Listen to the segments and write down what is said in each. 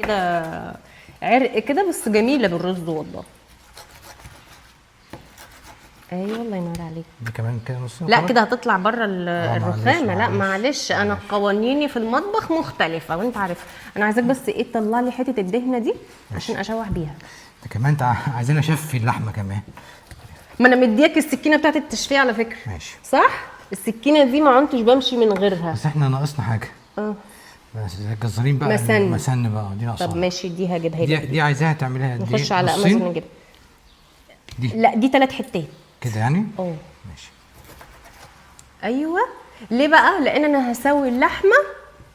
كده عرق كده، بس جميله بالرز والله. ايوه الله ينور عليك. دي كمان كده نص. لا كده هتطلع بره الرخامه. لا معلش. انا قوانيني في المطبخ مختلفه وانت عارف. انا عايزاك بس ايه تطلع لي حته الدهنه دي عشان اشوح بيها. ده كمان انت عايزين اشفي اللحمه كمان. ما انا مدياك السكينه بتاعت التشفيه على فكره. ماشي صح. السكينه دي ما عنتش بمشي من غيرها. بس احنا ناقصنا حاجه. بس الجزارين بقى مسن بقى دي ناقصه. طب ماشي دي هجيبها لك. دي عايزاها تعمليها قد ايه؟ نخش على امازون نجيبها. دي لا دي 3 حتات كده يعني. ماشي. ايوه. ليه بقى؟ لان انا هسوي اللحمه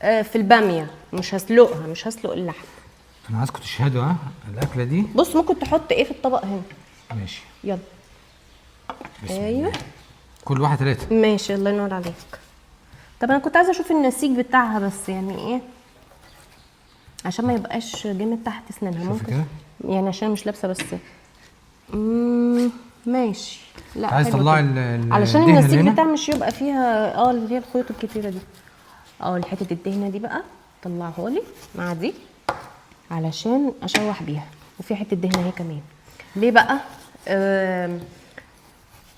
في الباميه، مش هسلقها، مش هسلق اللحمه. انا عايزكم تشهدوا الاكله دي. بص ممكن تحط ايه في الطبق هنا. ماشي يلا. ايوه كل واحد 3. ماشي الله ينور عليك. طب انا كنت عايزه اشوف النسيج بتاعها بس يعني ايه عشان ما يبقاش جامد تحت اسنانها. ممكن كده يعني عشان مش لابسه بس. ماشي. لا عايز تطلعي علشان النسيج بتاعها مش يبقى فيها اللي هي الخيوط الكتيره دي. الحته الدهنه دي بقى طلعها لي مع دي علشان اشوح بيها. وفي حته دهنه اهي كمان. ليه بقى؟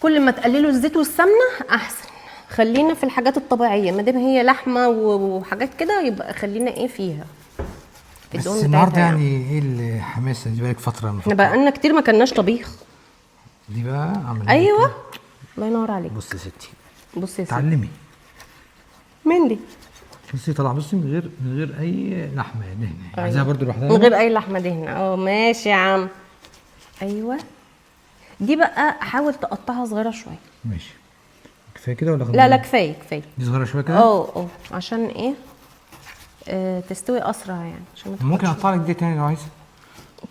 كل ما تقللوا الزيت والسمنه احسن. خلينا في الحاجات الطبيعيه، ما دام هي لحمه وحاجات كده يبقى خلينا ايه فيها. بس النهارده يعني ايه الحماسه دي؟ بقالك فتره احنا بقالنا كتير ما كلناش طبيخ. دي بقى عمليه. ايوه الله ينور عليك. بصي يا ستي. بصي يا ستي اتعلمي مندي. بصي طلع. بصي من غير اي لحمه دهنه. أيوة. عايزاها برضو لوحدها من غير اي لحمه دهنه. ماشي يا عم. ايوه دي بقى حاول تقطعها صغيره شويه. ماشي. كفايه كده ولا لا كفايه. دي صغيره شويه كده. عشان ايه تستوي اسرع يعني. عشان ممكن اقطع لك دي تاني لو عايزه.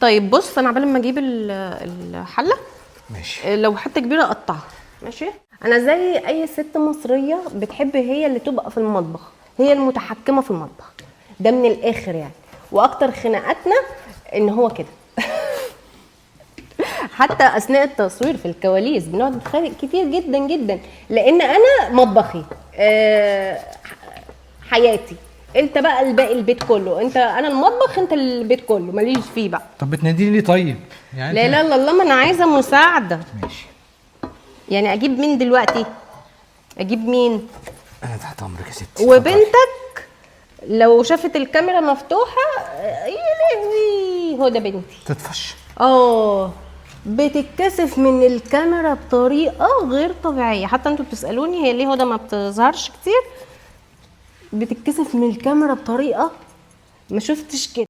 طيب بص انا قبل ما اجيب الحله ماشي لو حته كبيره اقطعها. ماشي. انا زي اي ست مصريه بتحب هي اللي تبقى في المطبخ، هي المتحكمه في المطبخ ده من الاخر يعني. واكتر خناقاتنا ان هو كده. حتى اثناء التصوير في الكواليس بنقعد نتخانق كتير جدا جدا، لان انا مطبخي حياتي. انت بقى الباقي البيت كله. انا المطبخ، انت البيت كله ماليش فيه بقى. طب بتناديني ليه طيب؟ يعني لا لا لا ما انا عايزه مساعده. ماشي. يعني اجيب مين دلوقتي؟ اجيب مين؟ انا تحت امرك يا ستي. وبنتك لو شافت الكاميرا مفتوحه يا لهوي هدى بنتي تطفش. بتتكسف من الكاميرا بطريقه غير طبيعيه. حتى انتوا بتسالوني هي ليه هدى ما بتظهرش كتير. بتتكسف من الكاميرا بطريقه ما شفتش كده.